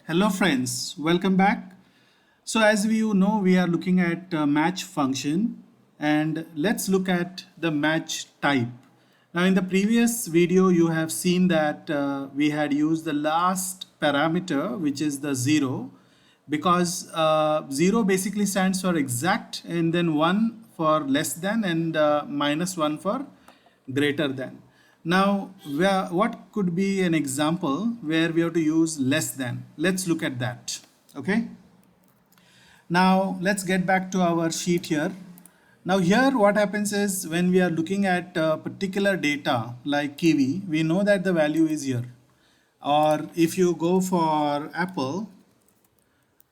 Hello friends, welcome back. So as you know, we are looking at match function, and let's look at the match type. Now in the previous video you have seen that we had used the last parameter, which is the 0, because 0 basically stands for exact, and then 1 for less than, and -1 for greater than. Now, what could be an example where we have to use less than? Let's look at that. Okay. Now, let's get back to our sheet here. Now here what happens is when we are looking at particular data like kiwi, we know that the value is here. Or if you go for apple,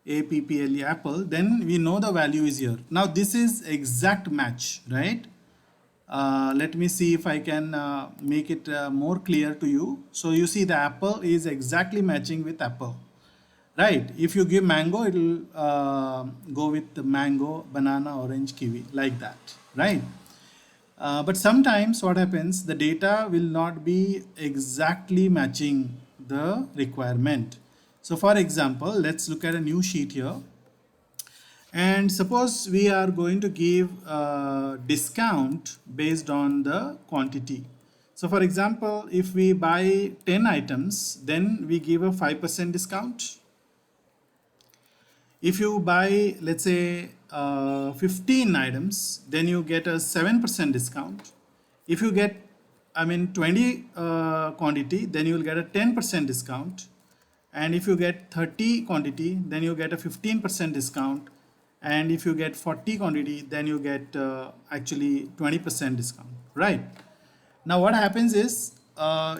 APPLE apple, then we know the value is here. Now this is exact match, right? Let me see if I can make it more clear to you. So you see the apple is exactly matching with apple, right? If you give mango, it will go with the mango, banana, orange, kiwi, like that, right? But sometimes what happens, the data will not be exactly matching the requirement. So for example, let's look at a new sheet here. And suppose we are going to give a discount based on the quantity. So for example, if we buy 10 items, then we give a 5% discount. If you buy, let's say, 15 items, then you get a 7% discount. If you get, 20 quantity, then you will get a 10% discount. And if you get 30 quantity, then you get a 15% discount. And if you get 40 quantity, then you get actually 20% discount, right? Now what happens is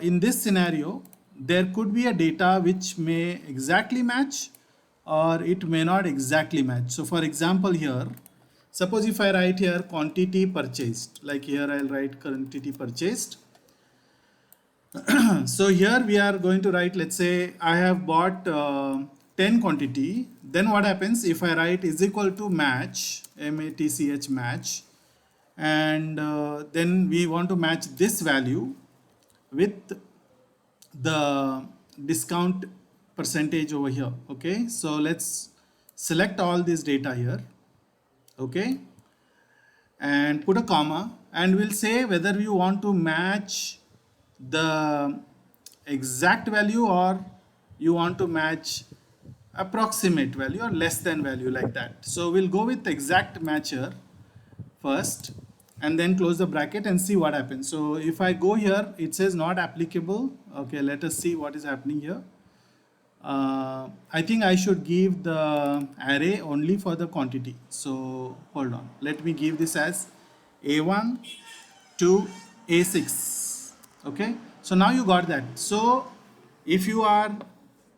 in this scenario, there could be a data which may exactly match or it may not exactly match. So for example here, suppose if I write here quantity purchased, like here I'll write quantity purchased. So here we are going to write, let's say I have bought 10 quantity. Then what happens if I write is equal to match, match match, and then we want to match this value with the discount percentage over here. Okay, so let's select all this data here, okay, and put a comma, and we'll say whether you want to match the exact value or you want to match approximate value or less than value, like that. So we'll go with exact matcher first and then close the bracket and see what happens. So if I go here, it says not applicable. Okay, let us see what is happening here. I think I should give the array only for the quantity. So hold on, let me give this as A1 to A6. Okay, so now you got that. So if you are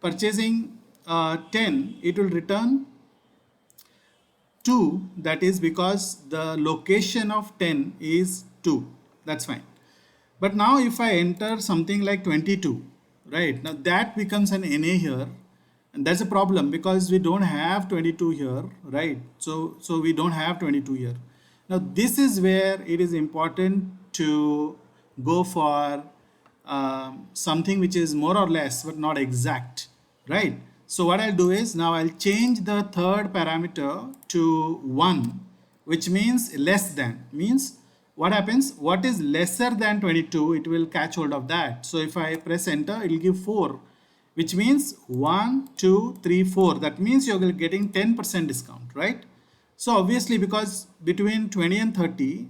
purchasing 10, it will return 2, that is because the location of 10 is 2. That's fine. But now if I enter something like 22, right, now that becomes an NA here, and that's a problem because we don't have 22 here, right? So we don't have 22 here. Now this is where it is important to go for something which is more or less but not exact, right? So what I'll do is now I'll change the third parameter to 1, which means less than. Means what happens, what is lesser than 22, it will catch hold of that. So if I press enter, it will give 4, which means 1, 2, 3, 4. That means you're getting 10% discount, right? So obviously because between 20 and 30,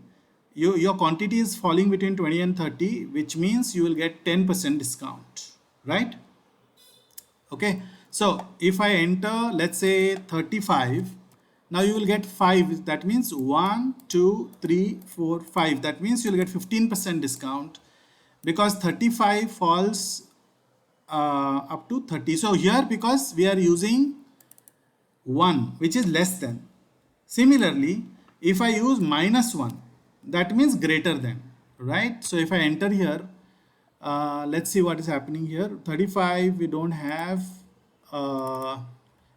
your quantity is falling between 20 and 30, which means you will get 10% discount, right? Okay, so if I enter, let's say 35, now you will get 5. That means 1, 2, 3, 4, 5. That means you'll get 15% discount because 35 falls up to 30. So here, because we are using 1, which is less than. Similarly, if I use -1, that means greater than, right? So if I enter here, let's see what is happening here. 35 we don't have,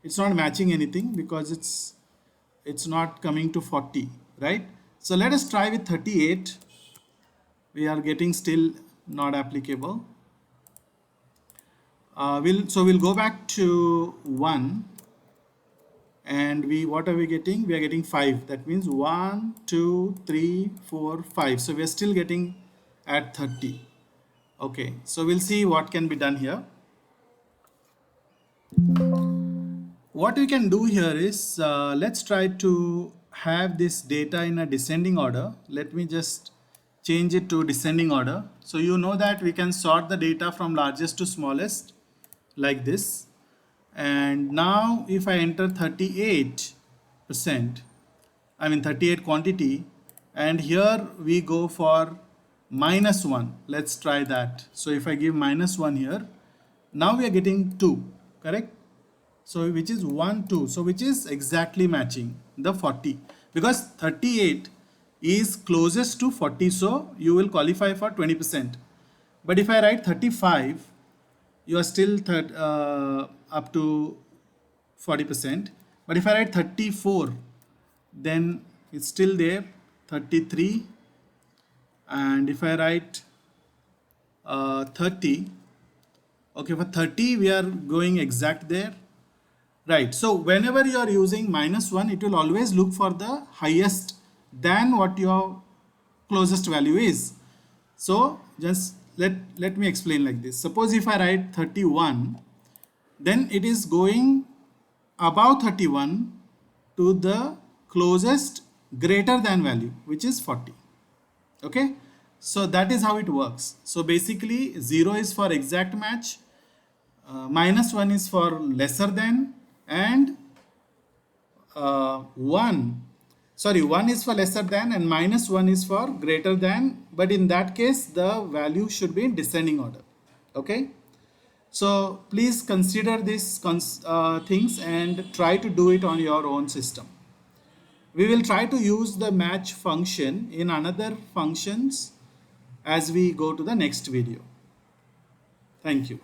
it's not matching anything because it's not coming to 40, right? So let us try with 38. We are getting still not applicable. We'll go back to 1, and what are we getting? We are getting 5. That means 1, 2, 3, 4, 5. So we are still getting at 30. Okay, so we'll see what can be done here. What we can do here is, let's try to have this data in a descending order. Let me just change it to descending order. So you know that we can sort the data from largest to smallest like this. And now if I enter 38%, I mean 38 quantity, and here we go for -1. Let's try that. So if I give -1 here, now we are getting 2, correct? So which is 1, 2. So which is exactly matching the 40, because 38 is closest to 40. So you will qualify for 20%. But if I write 35, you are still up to 40%. But if I write 34, then it's still there, 33. And if I write 30, okay, for 30 we are going exact there. Right, so whenever you are using -1, it will always look for the highest than what your closest value is. So just let me explain like this. Suppose if I write 31, then it is going above 31 to the closest greater than value, which is 40. Okay, so that is how it works. So basically 0 is for exact match, -1 is for lesser than, and 1 is for lesser than, and -1 is for greater than. But in that case the value should be in descending order. Okay, so please consider these things and try to do it on your own system. We will try to use the match function in another functions as we go to the next video. Thank you.